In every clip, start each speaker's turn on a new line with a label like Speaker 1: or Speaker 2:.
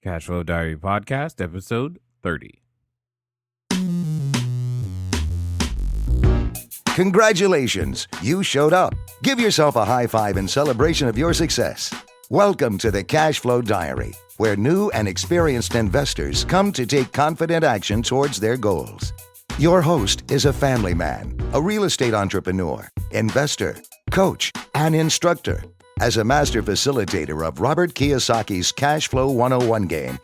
Speaker 1: Cashflow Diary Podcast, episode 30.
Speaker 2: Congratulations, you showed up. Give yourself a high five in celebration of your success. Welcome to the Cashflow Diary, where new and experienced investors come to take confident action towards their goals. Your host is a family man, a real estate entrepreneur, investor, coach, and instructor. As a master facilitator of Robert Kiyosaki's Cashflow 101 game,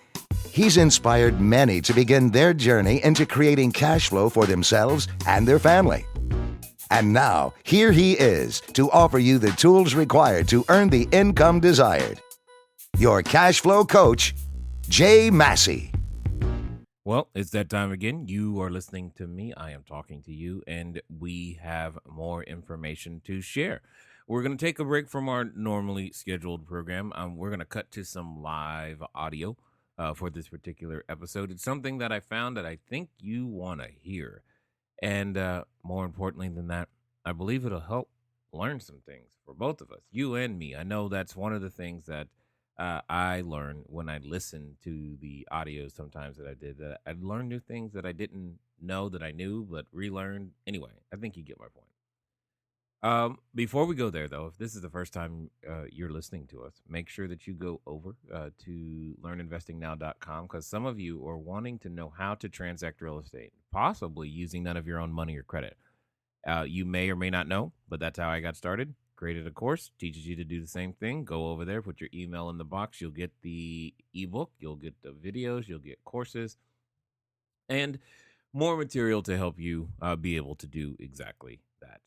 Speaker 2: he's inspired many to begin their journey into creating cash flow for themselves and their family. And now, here he is to offer you the tools required to earn the income desired. Your cash flow coach, Jay Massey.
Speaker 1: Well, it's that time again. You are listening to me. I am talking to you, and we have more information to share. We're going to take a break from our normally scheduled program. We're going to cut to some live audio for this particular episode. It's something that I found that I think you want to hear. And more importantly than that, I believe it'll help learn some things for both of us, you and me. I know that's one of the things that I learn when I listen to the audio sometimes that I did. That I learned new things that I didn't know that I knew, but relearned. Anyway, I think you get my point. Before we go there, though, if this is the first time you're listening to us, make sure that you go over to learninvestingnow.com, because some of you are wanting to know how to transact real estate, possibly using none of your own money or credit. You may or may not know, but that's how I got started. Created a course, teaches you to do the same thing. Go over there, put your email in the box. You'll get the ebook, you'll get the videos, you'll get courses, and more material to help you be able to do exactly that.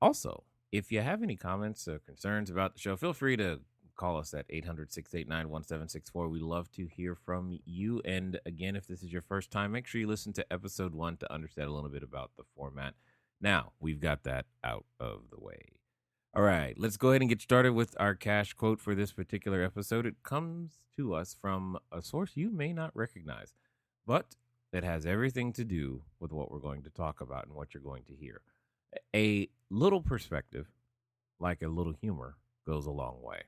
Speaker 1: Also, if you have any comments or concerns about the show, feel free to call us at 800-689-1764. We love to hear from you. And again, if this is your first time, make sure you listen to episode 1 to understand a little bit about the format. Now, we've got that out of the way. All right, let's go ahead and get started with our cash quote for this particular episode. It comes to us from a source you may not recognize, but it has everything to do with what we're going to talk about and what you're going to hear. A little perspective, like a little humor, goes a long way.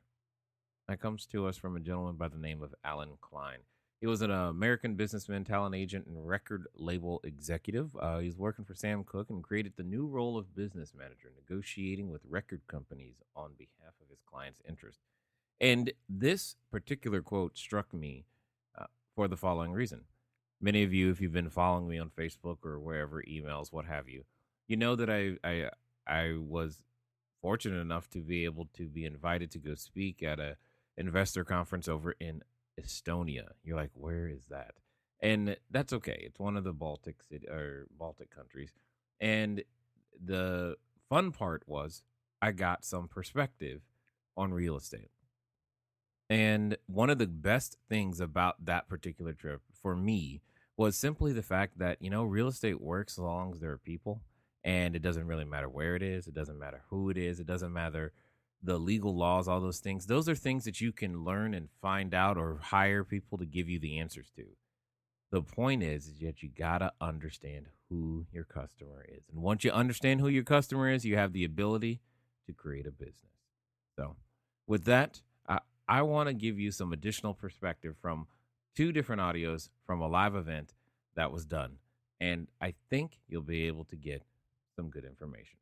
Speaker 1: That comes to us from a gentleman by the name of Alan Klein. He was an American businessman, talent agent, and record label executive. He's working for Sam Cooke and created the new role of business manager, negotiating with record companies on behalf of his clients' interest. And this particular quote struck me for the following reason. Many of you, if you've been following me on Facebook or wherever, emails, what have you, you know that I was fortunate enough to be able to be invited to go speak at a investor conference over in Estonia. You're like, where is that? And that's okay. It's one of the Baltic countries. And the fun part was I got some perspective on real estate. And one of the best things about that particular trip for me was simply the fact that, real estate works as long as there are people. And it doesn't really matter where it is. It doesn't matter who it is. It doesn't matter the legal laws, all those things. Those are things that you can learn and find out or hire people to give you the answers to. The point is that you got to understand who your customer is. And once you understand who your customer is, you have the ability to create a business. So with that, I want to give you some additional perspective from 2 different audios from a live event that was done. And I think you'll be able to get some good information.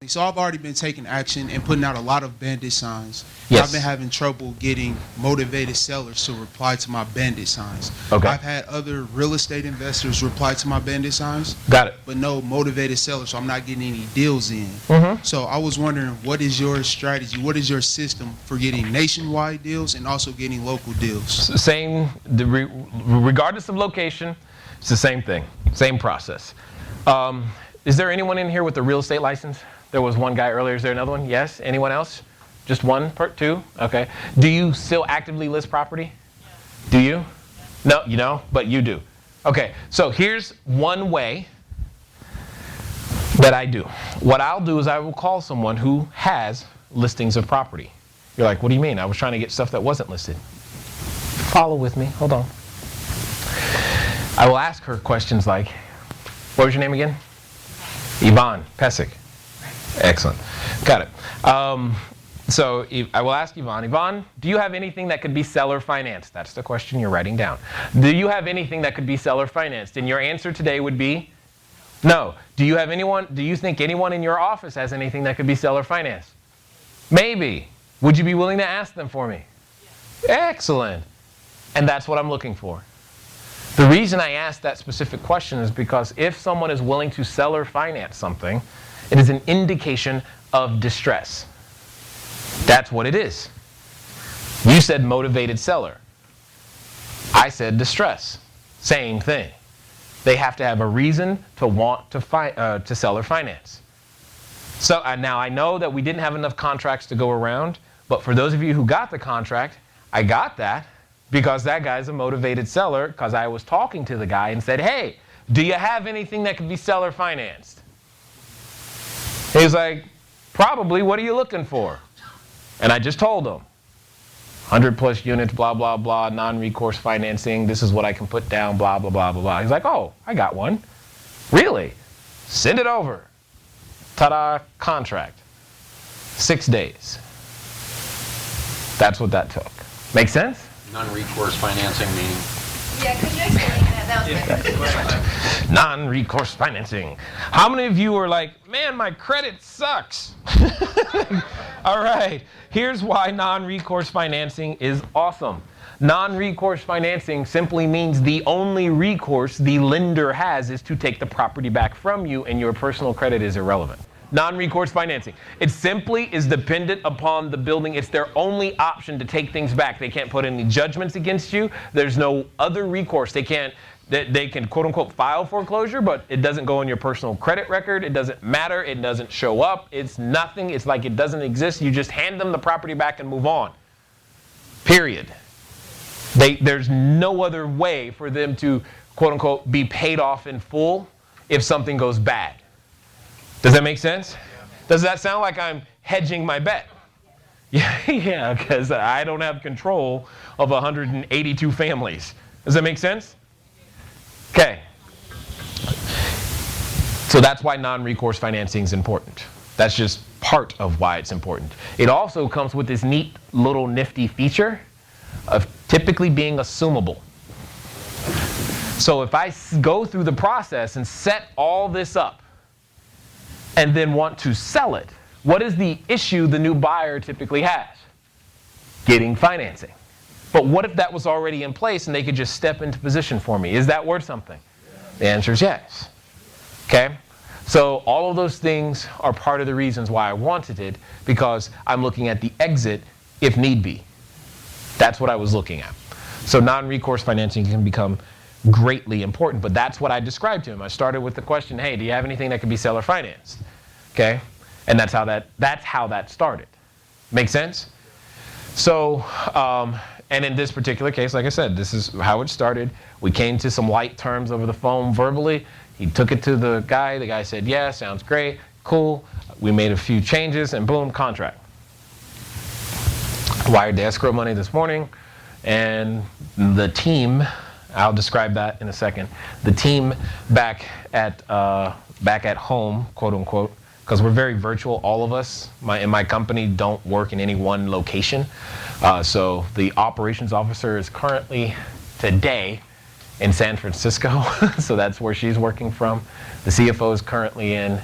Speaker 3: So I've already been taking action and putting out a lot of bandit signs.
Speaker 4: Yes.
Speaker 3: I've been having trouble getting motivated sellers to reply to my bandit signs.
Speaker 4: Okay.
Speaker 3: I've had other real estate investors reply to my bandit signs.
Speaker 4: Got it.
Speaker 3: But no motivated sellers, so I'm not getting any deals in.
Speaker 4: Mm-hmm.
Speaker 3: So I was wondering, what is your strategy? What is your system for getting nationwide deals and also getting local deals?
Speaker 4: Regardless of location, it's the same thing, same process. Is there anyone in here with a real estate license? There was one guy earlier. Is there another one? Yes. Anyone else? Just one per 2? Okay. Do you still actively list property? Yeah. Do you? No, you know, but you do. Okay. So here's one way that I do. What I'll do is I will call someone who has listings of property. You're like, what do you mean? I was trying to get stuff that wasn't listed. Follow with me. Hold on. I will ask her questions like, what was your name again? Yvonne Pesic. Excellent. Got it. So I will ask Yvonne. Yvonne, do you have anything that could be seller financed? That's the question you're writing down. Do you have anything that could be seller financed? And your answer today would be no. Do you think anyone in your office has anything that could be seller financed? Maybe. Would you be willing to ask them for me? Excellent. And that's what I'm looking for. The reason I asked that specific question is because if someone is willing to seller finance something, it is an indication of distress. That's what it is. You said motivated seller. I said distress. Same thing. They have to have a reason to want to seller finance. So now I know that we didn't have enough contracts to go around, but for those of you who got the contract, I got that because that guy's a motivated seller because I was talking to the guy and said, hey, do you have anything that could be seller financed? He's like, probably. What are you looking for? And I just told him, 100 plus units, blah, blah, blah, non-recourse financing. This is what I can put down, blah, blah, blah, blah, blah. He's like, oh, I got one. Really? Send it over. Ta-da, contract. 6 days. That's what that took. Make sense?
Speaker 5: Non-recourse financing meaning?
Speaker 6: Yeah, could you explain that? That was my question.
Speaker 4: Non-recourse financing. How many of you are like, man, my credit sucks? All right, here's why non-recourse financing is awesome. Non-recourse financing simply means the only recourse the lender has is to take the property back from you and your personal credit is irrelevant. Non-recourse financing. It simply is dependent upon the building. It's their only option to take things back. They can't put any judgments against you. There's no other recourse. They can quote unquote file foreclosure, but it doesn't go on your personal credit record. It doesn't matter. It doesn't show up. It's nothing. It's like it doesn't exist. You just hand them the property back and move on. Period. There's no other way for them to quote unquote be paid off in full if something goes bad. Does that make sense? Does that sound like I'm hedging my bet? Yeah, because I don't have control of 182 families. Does that make sense? Okay. So that's why non-recourse financing is important. That's just part of why it's important. It also comes with this neat little nifty feature of typically being assumable. So if I go through the process and set all this up, and then want to sell it, what is the issue the new buyer typically has? Getting financing. But what if that was already in place and they could just step into position for me? Is that worth something? The answer is yes. Okay? So all of those things are part of the reasons why I wanted it, because I'm looking at the exit if need be. That's what I was looking at. So non-recourse financing can become greatly important, but that's what I described to him. I started with the question, hey, do you have anything that could be seller financed? Okay? And that's how that started. Make sense? So, and in this particular case, like I said, this is how it started. We came to some light terms over the phone verbally. He took it to the guy. The guy said, yeah, sounds great, cool. We made a few changes and boom, contract. Wired the escrow money this morning, and the team, I'll describe that in a second. The team back at home, quote unquote, because we're very virtual, all of us in my company don't work in any one location. So the operations officer is currently today in San Francisco, so that's where she's working from. The CFO is currently in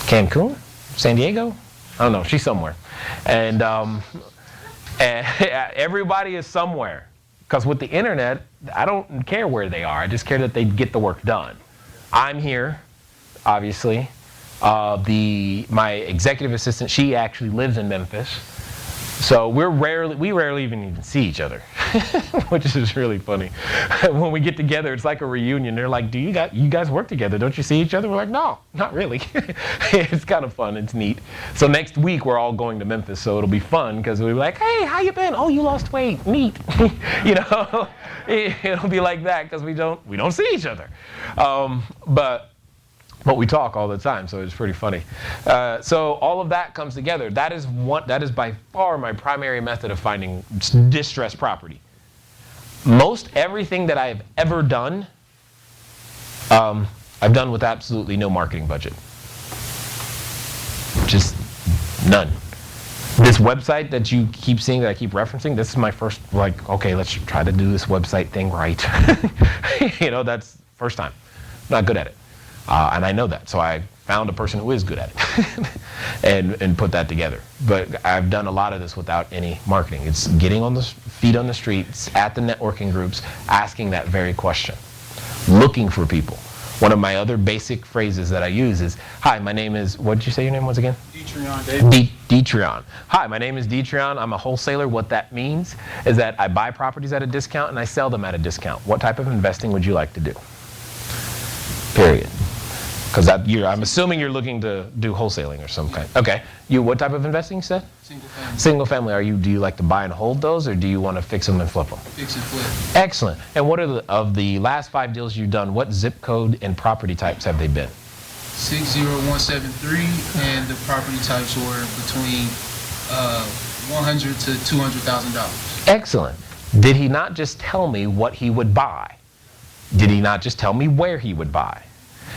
Speaker 4: Cancun, San Diego? I don't know, she's somewhere. And everybody is somewhere. Because with the internet, I don't care where they are. I just care that they get the work done. I'm here, obviously. My executive assistant, she actually lives in Memphis. So we rarely even see each other, which is really funny. When we get together, it's like a reunion. They're like, you guys work together? Don't you see each other? We're like, no, not really. It's kind of fun. It's neat. So next week, we're all going to Memphis. So it'll be fun because we'll be like, hey, how you been? Oh, you lost weight. Neat. You know, it'll be like that because we don't see each other. But we talk all the time, so it's pretty funny. So all of that comes together. That is by far my primary method of finding distressed property. Most everything that I've ever done, I've done with absolutely no marketing budget. Just None. This website that you keep seeing, that I keep referencing, this is my first, like, okay, let's try to do this website thing right. You know, that's first time. Not good at it. And I know that, so I found a person who is good at it and put that together. But I've done a lot of this without any marketing. It's getting on the feet on the streets, at the networking groups, asking that very question, looking for people. One of my other basic phrases that I use is, hi, my name is, what did you say your name was again? Detrion. Hi, my name is Detrion. I'm a wholesaler. What that means is that I buy properties at a discount and I sell them at a discount. What type of investing would you like to do? Period. Because I'm assuming you're looking to do wholesaling or some kind. Okay. What type of investing you said?
Speaker 3: Single family.
Speaker 4: Single family. Do you like to buy and hold those, or do you want to fix them and flip them?
Speaker 3: Fix and flip.
Speaker 4: Excellent. And what are of the last 5 deals you've done, what zip code and property types have they been?
Speaker 3: 60173, and the property types were between $100,000 to $200,000.
Speaker 4: Excellent. Did he not just tell me what he would buy? Did he not just tell me where he would buy?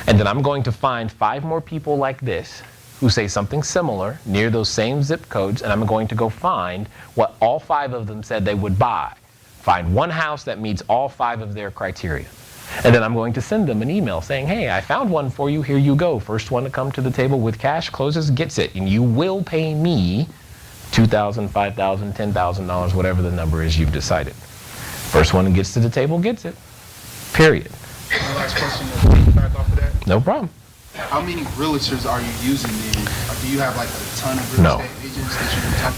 Speaker 4: And then I'm going to find 5 more people like this who say something similar near those same zip codes, and I'm going to go find what all 5 of them said they would buy. Find one house that meets all 5 of their criteria. And then I'm going to send them an email saying, hey, I found one for you, here you go. First one to come to the table with cash closes gets it, and you will pay me $2,000, $5,000, $10,000, whatever the number is you've decided. First one that gets to the table gets it. Period.
Speaker 3: My last question, back off of that.
Speaker 4: No problem.
Speaker 3: How many realtors are you using then? Or do you have like a ton of real estate agents that you can talk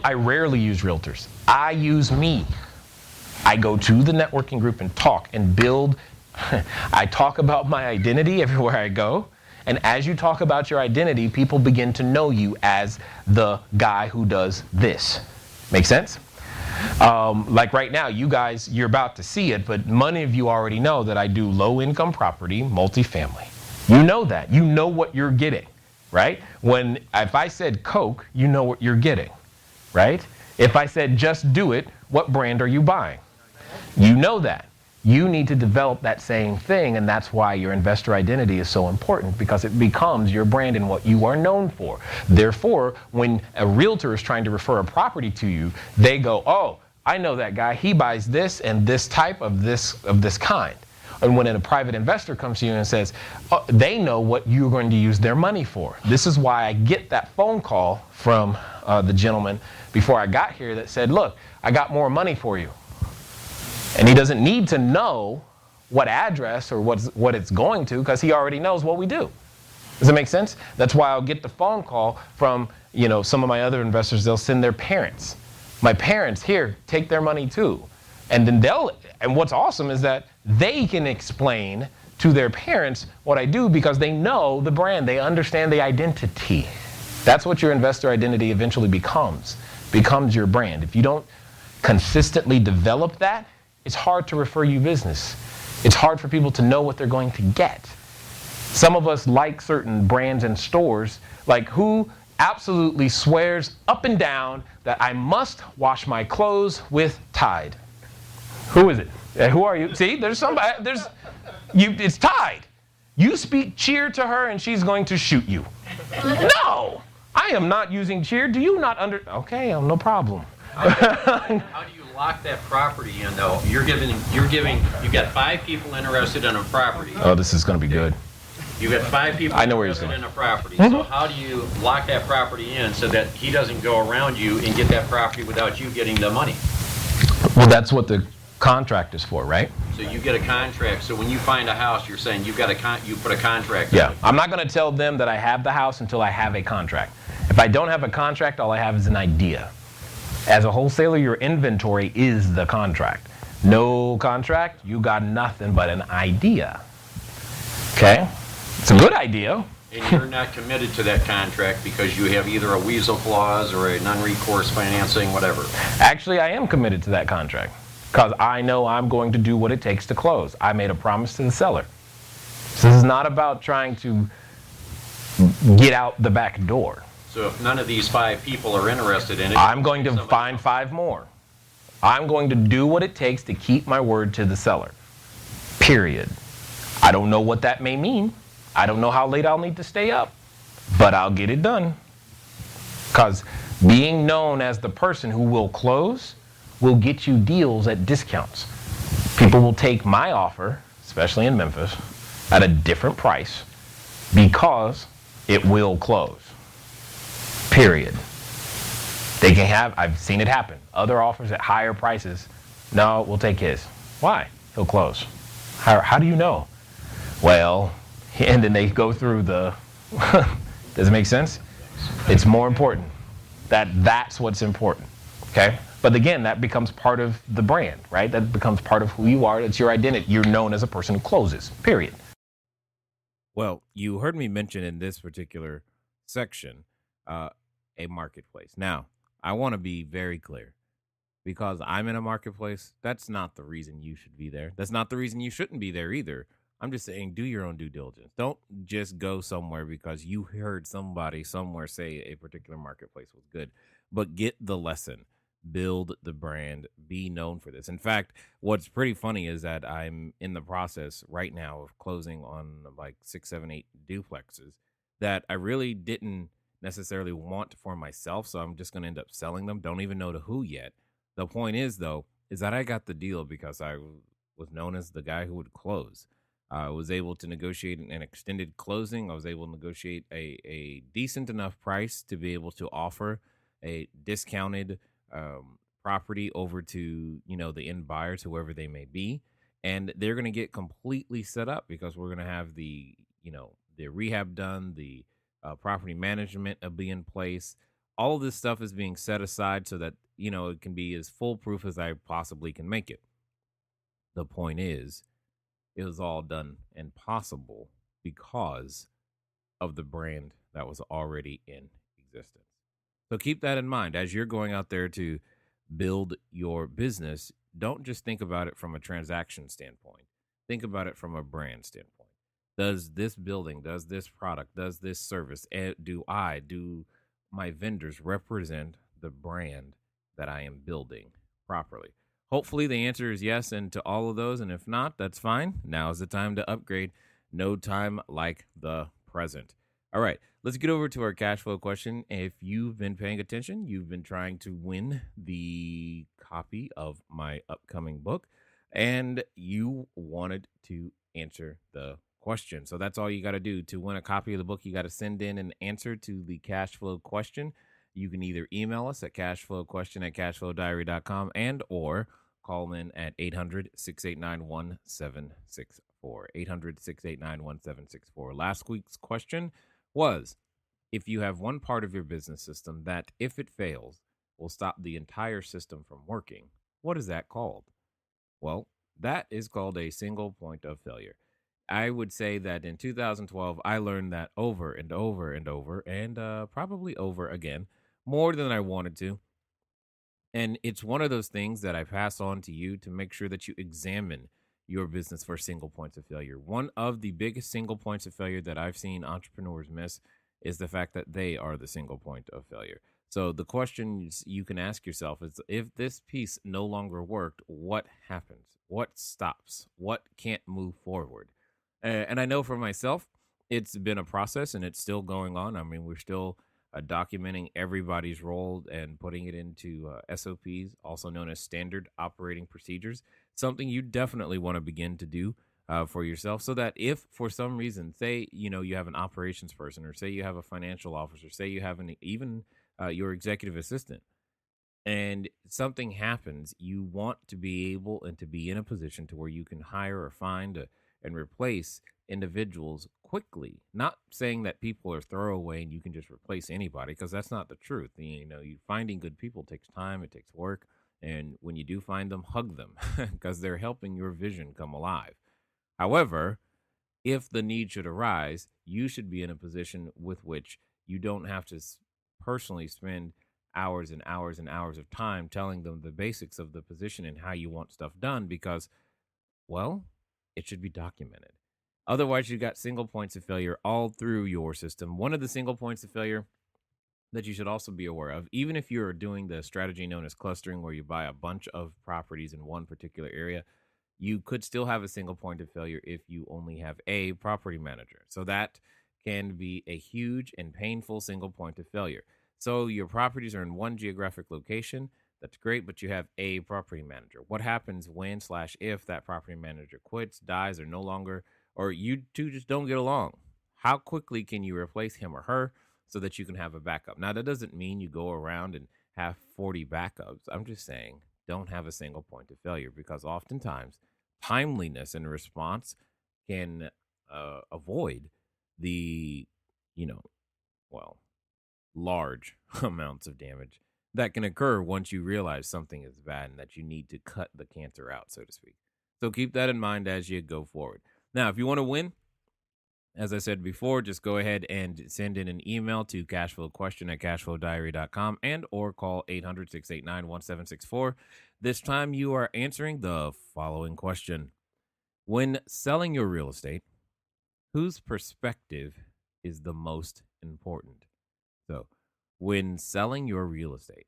Speaker 3: to?
Speaker 4: I rarely use realtors. I use me. I go to the networking group and talk and build. I talk about my identity everywhere I go. And as you talk about your identity, people begin to know you as the guy who does this. Make sense? Like right now, you guys, you're about to see it, but many of you already know that I do low-income property, multifamily. You know that. You know what you're getting, right? If I said Coke, you know what you're getting, right? If I said just do it, what brand are you buying? You know that. You need to develop that same thing, and that's why your investor identity is so important, because it becomes your brand and what you are known for. Therefore, when a realtor is trying to refer a property to you, they go, oh, I know that guy. He buys this and this type of this kind. And when a private investor comes to you and says, oh, they know what you're going to use their money for. This is why I get that phone call from the gentleman before I got here that said, look, I got more money for you. And he doesn't need to know what address or what it's going to, because he already knows what we do. Does that make sense? That's why I'll get the phone call from, some of my other investors. They'll send their parents. My parents, here, take their money too. And then and what's awesome is that they can explain to their parents what I do, because they know the brand. They understand the identity. That's what your investor identity eventually becomes your brand. If you don't consistently develop that, it's hard to refer you business. It's hard for people to know what they're going to get. Some of us like certain brands and stores, like who absolutely swears up and down that I must wash my clothes with Tide. Who is it? Who are you? See, there's somebody, it's Tide. You speak cheer to her and she's going to shoot you. No, I am not using cheer. Do you not okay, no problem.
Speaker 5: How do you lock that property in though? You've got 5 people interested in a property.
Speaker 4: Oh, this is going to be good.
Speaker 5: You've got 5 people interested in a property. So how do you lock that property in so that he doesn't go around you and get that property without you getting the money?
Speaker 4: Well, that's what the contract is for, right?
Speaker 5: So you get a contract. So when you find a house, you're saying you put a contract.
Speaker 4: Yeah,
Speaker 5: on it.
Speaker 4: I'm not going to tell them that I have the house until I have a contract. If I don't have a contract, all I have is an idea. As a wholesaler, your inventory is the contract. No contract, you got nothing but an idea. Okay? It's a good idea.
Speaker 5: And you're not committed to that contract because you have either a weasel clause or a non-recourse financing, whatever.
Speaker 4: Actually, I am committed to that contract because I know I'm going to do what it takes to close. I made a promise to the seller. So this is not about trying to get out the back door.
Speaker 5: So if none of these 5 people are interested in it,
Speaker 4: I'm going to find 5 more. I'm going to do what it takes to keep my word to the seller. Period. I don't know what that may mean. I don't know how late I'll need to stay up, but I'll get it done. Because being known as the person who will close will get you deals at discounts. People will take my offer, especially in Memphis, at a different price because it will close. Period. They can have, I've seen it happen, other offers at higher prices. No, we'll take his. Why? He'll close. How do you know? Well, and then they go through the, does it make sense? It's more important. That's what's important, okay? But again, that becomes part of the brand, right? That becomes part of who you are. That's your identity. You're known as a person who closes, period.
Speaker 1: Well, you heard me mention in this particular section a marketplace. Now, I want to be very clear. Because I'm in a marketplace, that's not the reason you should be there. That's not the reason you shouldn't be there either. I'm just saying, do your own due diligence. Don't just go somewhere because you heard somebody somewhere say a particular marketplace was good. But get the lesson. Build the brand. Be known for this. In fact, what's pretty funny is that I'm in the process right now of closing on like 6, 7, 8 duplexes that I really didn't necessarily want for myself. So I'm just going to end up selling them. Don't even know to who yet. The point is, though, is that I got the deal because I was known as the guy who would close. I was able to negotiate an extended closing. I was able to negotiate a decent enough price to be able to offer a discounted property over to, the end buyers, whoever they may be. And they're going to get completely set up because we're going to have the rehab done, the property management will be in place. All of this stuff is being set aside so that, it can be as foolproof as I possibly can make it. The point is, it was all done and possible because of the brand that was already in existence. So keep that in mind as you're going out there to build your business. Don't just think about it from a transaction standpoint. Think about it from a brand standpoint. Does this building, does this product, does this service, do my vendors represent the brand that I am building properly? Hopefully the answer is yes, and to all of those. And if not, that's fine. Now is the time to upgrade. No time like the present. All right, let's get over to our cash flow question. If you've been paying attention, you've been trying to win the copy of my upcoming book, and you wanted to answer the question. So that's all you got to do to win a copy of the book. You got to send in an answer to the cash flow question. You can either email us at cashflowquestion@cashflowdiary.com and or call in at 800-689-1764. 800-689-1764. Last week's question was, if you have one part of your business system that, if it fails, will stop the entire system from working, what is that called? Well, that is called a single point of failure. I would say that in 2012, I learned that over and over and over, and probably over again, more than I wanted to. And it's one of those things that I pass on to you to make sure that you examine your business for single points of failure. One of the biggest single points of failure that I've seen entrepreneurs miss is the fact that they are the single point of failure. So the question you can ask yourself is, if this piece no longer worked, what happens? What stops? What can't move forward? And I know for myself, it's been a process and it's still going on. I mean, we're still documenting everybody's role and putting it into SOPs, also known as standard operating procedures, something you definitely want to begin to do for yourself, so that if for some reason, say, you have an operations person, or say you have a financial officer, say you have even your executive assistant, and something happens, you want to be able and to be in a position to where you can hire or find and replace individuals quickly. Not saying that people are throwaway and you can just replace anybody, because that's not the truth. Finding good people takes time, it takes work, and when you do find them, hug them because they're helping your vision come alive. However, if the need should arise, you should be in a position with which you don't have to personally spend hours and hours and hours of time telling them the basics of the position and how you want stuff done, because, well, it should be documented. Otherwise, you got single points of failure all through your system. One of the single points of failure that you should also be aware of, even if you're doing the strategy known as clustering, where you buy a bunch of properties in one particular area, you could still have a single point of failure if you only have a property manager. So that can be a huge and painful single point of failure. So your properties are in one geographic location. That's great, but you have a property manager. What happens when/if that property manager quits, dies, or no longer, or you two just don't get along? How quickly can you replace him or her so that you can have a backup? Now, that doesn't mean you go around and have 40 backups. I'm just saying don't have a single point of failure, because oftentimes timeliness in response can avoid the, you know, well, large amounts of damage that can occur once you realize something is bad and that you need to cut the cancer out, so to speak. So keep that in mind as you go forward. Now, if you want to win, as I said before, just go ahead and send in an email to cashflowquestion@cashflowdiary.com and or call 800-689-1764. This time you are answering the following question. When selling your real estate, whose perspective is the most important? So, when selling your real estate,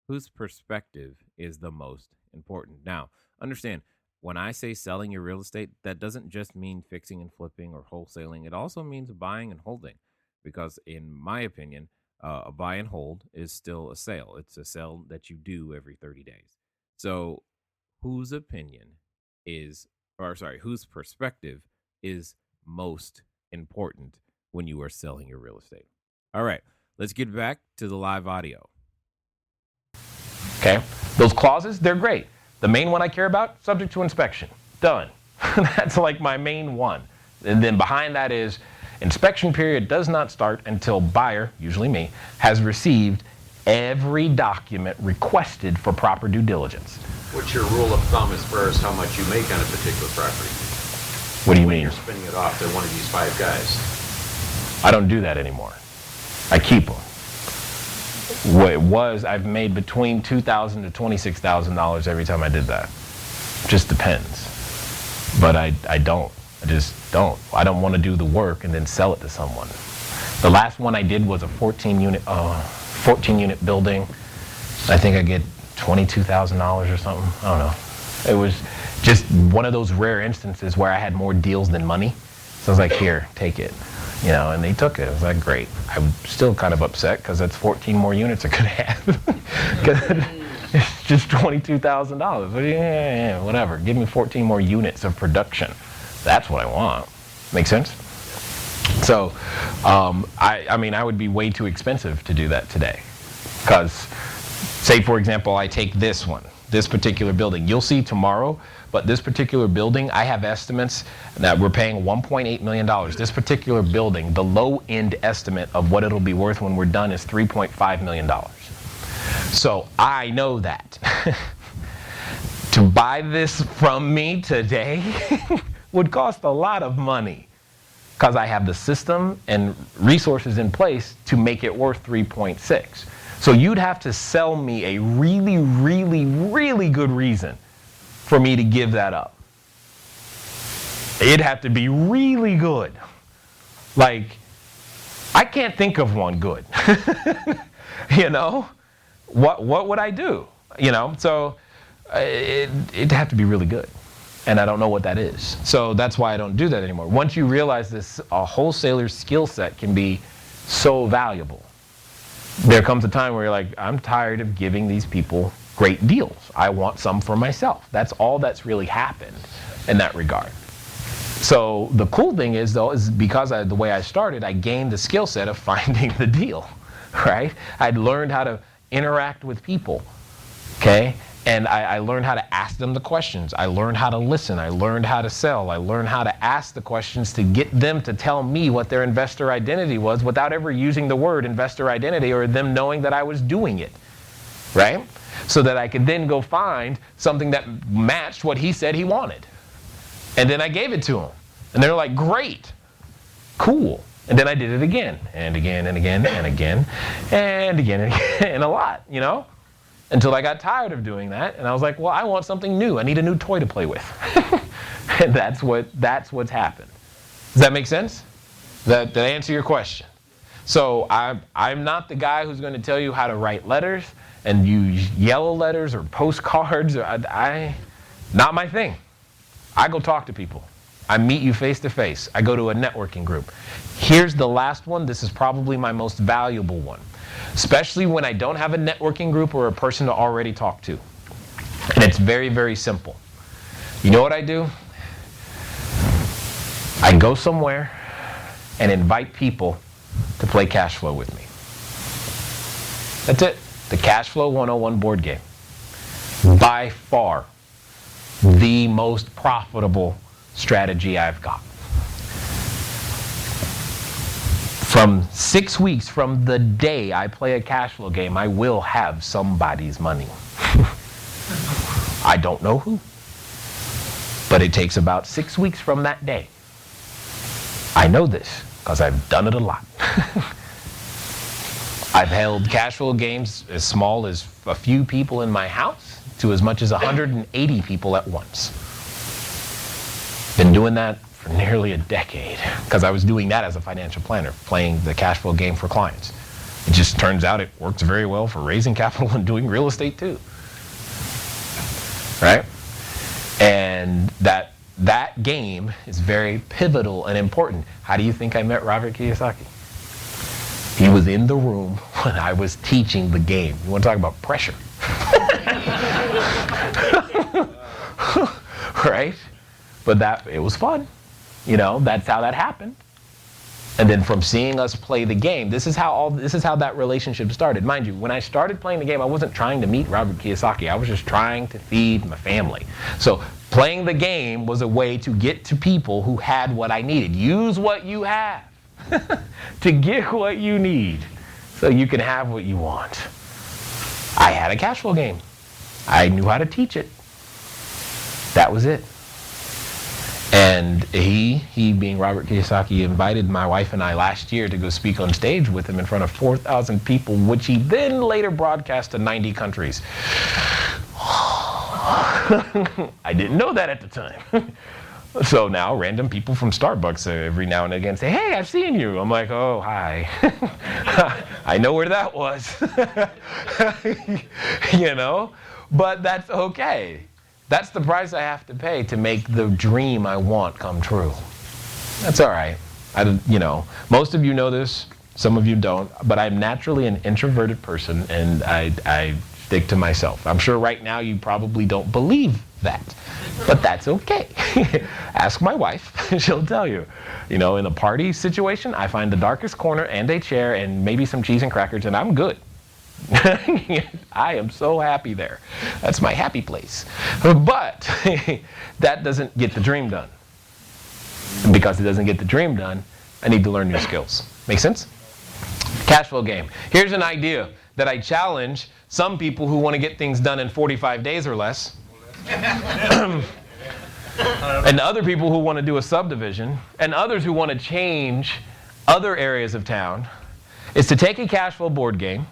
Speaker 1: whose perspective is the most important? Now, understand, when I say selling your real estate, that doesn't just mean fixing and flipping or wholesaling. It also means buying and holding, because in my opinion, a buy and hold is still a sale. It's a sale that you do every 30 days. So whose perspective is most important when you are selling your real estate? All right, let's get back to the live audio.
Speaker 4: Okay, those clauses, they're great. The main one I care about, subject to inspection. Done. That's like my main one. And then behind that is inspection period does not start until buyer, usually me, has received every document requested for proper due diligence.
Speaker 5: What's your rule of thumb as far as how much you make on a particular property?
Speaker 4: What do you
Speaker 5: When
Speaker 4: mean?
Speaker 5: you're spinning it off, they're one of these 5 guys.
Speaker 4: I don't do that anymore. I keep them. What it was, I've made between $2,000 to $26,000 every time I did that. Just depends. But I don't. I just don't. I don't want to do the work and then sell it to someone. The last one I did was a 14-unit building. I think I get $22,000 or something. I don't know. It was just one of those rare instances where I had more deals than money. So I was like, here, take it. You know, and they took it. It was like, great. I'm still kind of upset because that's 14 more units I could have. Because it's just $22,000. Yeah, whatever. Give me 14 more units of production. That's what I want. Make sense? So, I mean, I would be way too expensive to do that today. Because, say, for example, I take this one, this particular building. You'll see tomorrow, but this particular building, I have estimates that we're paying $1.8 million. This particular building, the low-end estimate of what it'll be worth when we're done is $3.5 million. So I know that. To buy this from me today would cost a lot of money, because I have the system and resources in place to make it worth 3.6. So you'd have to sell me a really, really, really good reason for me to give that up. It'd have to be really good. Like, I can't think of one good. You know, what would I do? You know, so it'd have to be really good. And I don't know what that is. So that's why I don't do that anymore. Once you realize this, a wholesaler's skill set can be so valuable. There comes a time where you're like, I'm tired of giving these people great deals. I want some for myself. That's all that's really happened in that regard. So the cool thing is, though, is because the way I started, I gained the skill set of finding the deal, right? I'd learned how to interact with people, okay? And I learned how to ask them the questions. I learned how to listen. I learned how to sell. I learned how to ask the questions to get them to tell me what their investor identity was without ever using the word investor identity or them knowing that I was doing it, right? So that I could then go find something that matched what he said he wanted. And then I gave it to him. And they're like, great, cool. And then I did it again and again and again and again and again and again, and a lot, you know? Until I got tired of doing that, and I was like, well, I want something new. I need a new toy to play with. And that's what's happened. Does that make sense? Did I answer your question? So I'm not the guy who's going to tell you how to write letters and use yellow letters or postcards. Not my thing. I go talk to people. I meet you face to face. I go to a networking group. Here's the last one. This is probably my most valuable one. especially when I don't have a networking group or a person to already talk to. And it's very, very simple. You know what I do? I go somewhere and invite people to play cash flow with me. That's it. The Cash Flow 101 board game. By far, the most profitable strategy I've got. From 6 weeks from the day I play a cash flow game, I will have somebody's money. I don't know who, but it takes about 6 weeks from that day. I know this because I've done it a lot. I've held cash flow games as small as a few people in my house to as much as 180 people at once. Been doing that for nearly a decade because I was doing that as a financial planner, playing the cash flow game for clients. It just turns out it works very well for raising capital and doing real estate too. Right? And that game is very pivotal and important. How do you think I met Robert Kiyosaki? He was in the room when I was teaching the game. You want to talk about pressure? Right? But it was fun. You know, that's how that happened. And then from seeing us play the game, this is how that relationship started. Mind you, when I started playing the game, I wasn't trying to meet Robert Kiyosaki. I was just trying to feed my family. So playing the game was a way to get to people who had what I needed. Use what you have to get what you need so you can have what you want. I had a cash flow game. I knew how to teach it. That was it. And he being Robert Kiyosaki, invited my wife and I last year to go speak on stage with him in front of 4,000 people, which he then later broadcast to 90 countries. I didn't know that at the time. So now random people from Starbucks every now and again say, hey, I've seen you. I'm like, oh, hi. I know where that was. You know, but that's okay. That's the price I have to pay to make the dream I want come true. That's all right. You know, most of you know this, some of you don't, but I'm naturally an introverted person, and I stick to myself. I'm sure right now you probably don't believe that, but that's okay. Ask my wife, she'll tell you. You know, in a party situation, I find the darkest corner and a chair and maybe some cheese and crackers, and I'm good. I am so happy there. That's my happy place. But that doesn't get the dream done. And because it doesn't get the dream done, I need to learn new skills. Make sense? Cash flow game. Here's an idea that I challenge some people who want to get things done in 45 days or less. And other people who want to do a subdivision, and others who want to change other areas of town, is to take a cash flow board game,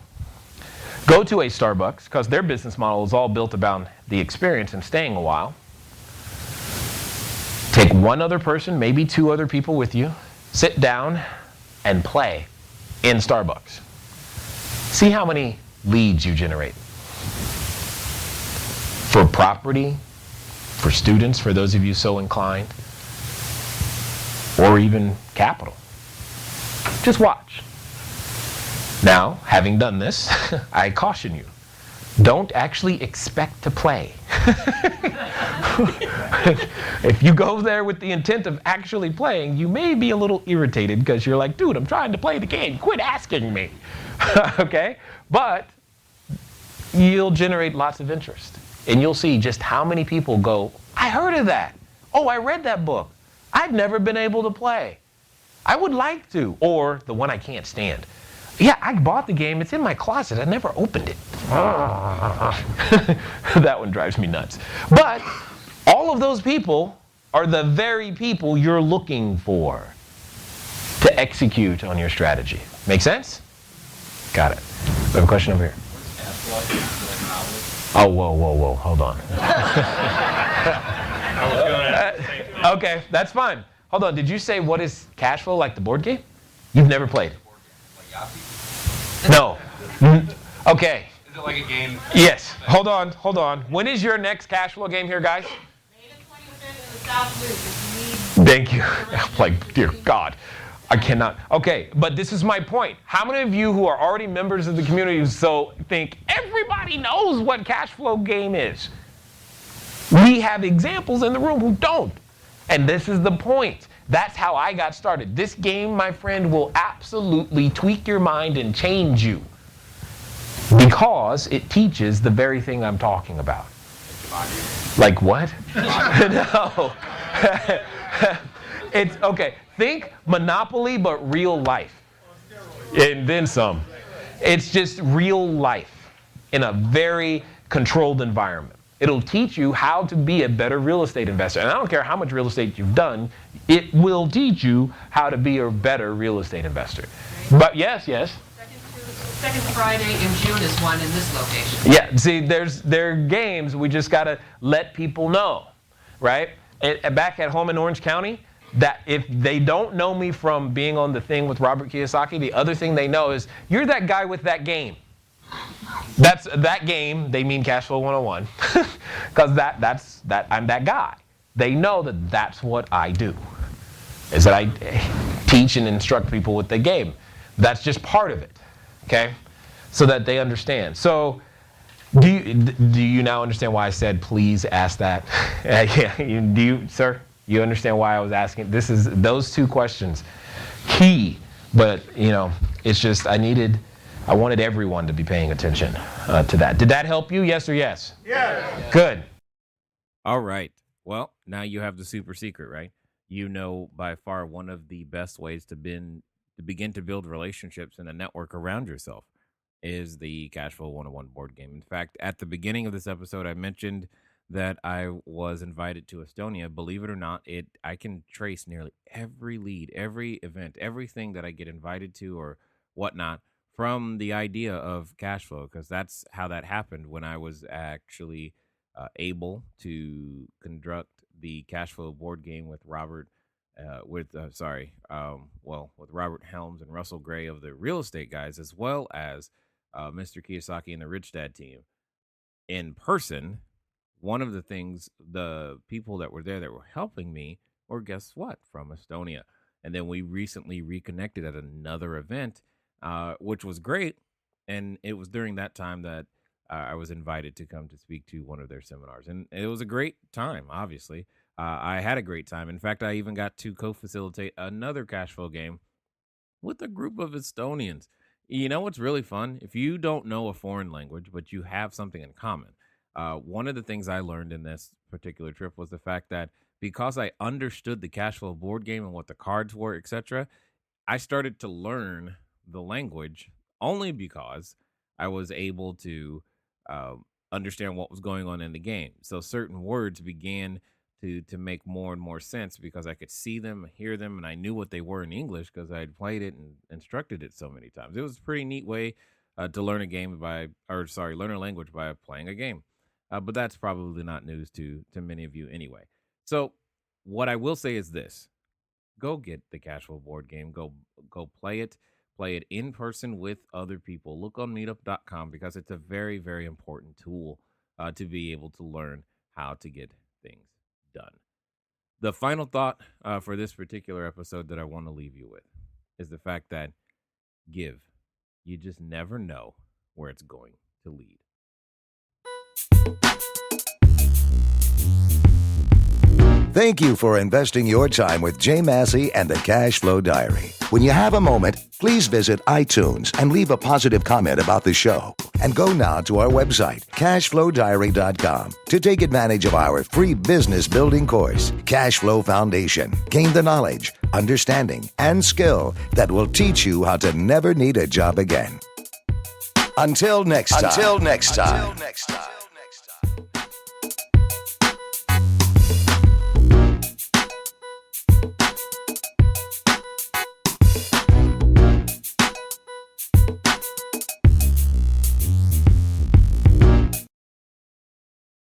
Speaker 4: go to a Starbucks, because their business model is all built about the experience and staying a while. Take one other person, maybe two other people with you, sit down and play in Starbucks. See how many leads you generate. For property, for students, for those of you so inclined, or even capital. Just watch. Now, having done this, I caution you, don't actually expect to play. If you go there with the intent of actually playing, you may be a little irritated because you're like, dude, I'm trying to play the game. Quit asking me. Okay? But you'll generate lots of interest. And you'll see just how many people go, I heard of that. Oh, I read that book. I've never been able to play. I would like to. Or the one I can't stand. Yeah, I bought the game. It's in my closet. I never opened it. That one drives me nuts. But all of those people are the very people you're looking for to execute on your strategy. Make sense? Got it. We have a question over here. Oh, whoa. Hold on. Okay, that's fine. Hold on. Did you say what is cash flow, like the board game? You've never played? No. Okay.
Speaker 7: Is it like a game?
Speaker 4: Yes. Hold on. When is your next cash flow game here, guys?
Speaker 6: May the 25th in the South Loop. If you need
Speaker 4: Thank you. Like, dear God. I cannot. Okay, but this is my point. How many of you who are already members of the community think everybody knows what cash flow game is? We have examples in the room who don't. And this is the point. That's how I got started. This game, my friend, will absolutely tweak your mind and change you because it teaches the very thing I'm talking about. Like what? No. It's okay. Think Monopoly, but real life. And then some. It's just real life in a very controlled environment. It'll teach you how to be a better real estate investor. And I don't care how much real estate you've done, it will teach you how to be a better real estate investor. But yes.
Speaker 7: Second Friday in June is one in this location.
Speaker 4: Yeah, see, there are games we just got to let people know, right? Back at home in Orange County, that if they don't know me from being on the thing with Robert Kiyosaki, the other thing they know is, you're that guy with that game. That's that game, they mean Cash Flow 101, because I'm that guy. They know that that's what I do, is that I teach and instruct people with the game. That's just part of it, okay? So that they understand. So do you now understand why I said please ask that? Yeah, do you, sir? You understand why I was asking? Those two questions, key, but it's just I wanted everyone to be paying attention to that. Did that help you? Yes or yes? Yes. Good.
Speaker 1: All right. Well, now you have the super secret, right? By far one of the best ways to begin to build relationships and a network around yourself is the Cash Flow 101 board game. In fact, at the beginning of this episode, I mentioned that I was invited to Estonia. Believe it or not, I can trace nearly every lead, every event, everything that I get invited to or whatnot from the idea of cash flow, because that's how that happened when I was actually able to conduct the cash flow board game with Robert Robert Helms and Russell Gray of the Real Estate Guys, as well as Mr. Kiyosaki and the Rich Dad team in person. One of the things, the people that were there that were helping me were, guess what, from Estonia. And then we recently reconnected at another event, which was great. And it was during that time that I was invited to come to speak to one of their seminars. And it was a great time, obviously. I had a great time. In fact, I even got to co-facilitate another cash flow game with a group of Estonians. You know what's really fun? If you don't know a foreign language, but you have something in common. One of the things I learned in this particular trip was the fact that because I understood the cash flow board game and what the cards were, etc., I started to learn the language only because I was able to understand what was going on in the game. So certain words began to make more and more sense because I could see them, hear them, and I knew what they were in English because I had played it and instructed it so many times. It was a pretty neat way to learn learn a language by playing a game. But that's probably not news to many of you anyway. So what I will say is this. Go get the cash flow board game. Go play it. Play it in person with other people. Look on meetup.com because it's a very, very important tool to be able to learn how to get things done. The final thought for this particular episode that I want to leave you with is the fact that give. You just never know where it's going to lead.
Speaker 2: Thank you for investing your time with Jay Massey and the Cash Flow Diary. When you have a moment, please visit iTunes and leave a positive comment about the show. And go now to our website, cashflowdiary.com, to take advantage of our free business building course, Cash Flow Foundation. Gain the knowledge, understanding, and skill that will teach you how to never need a job again. Until next time.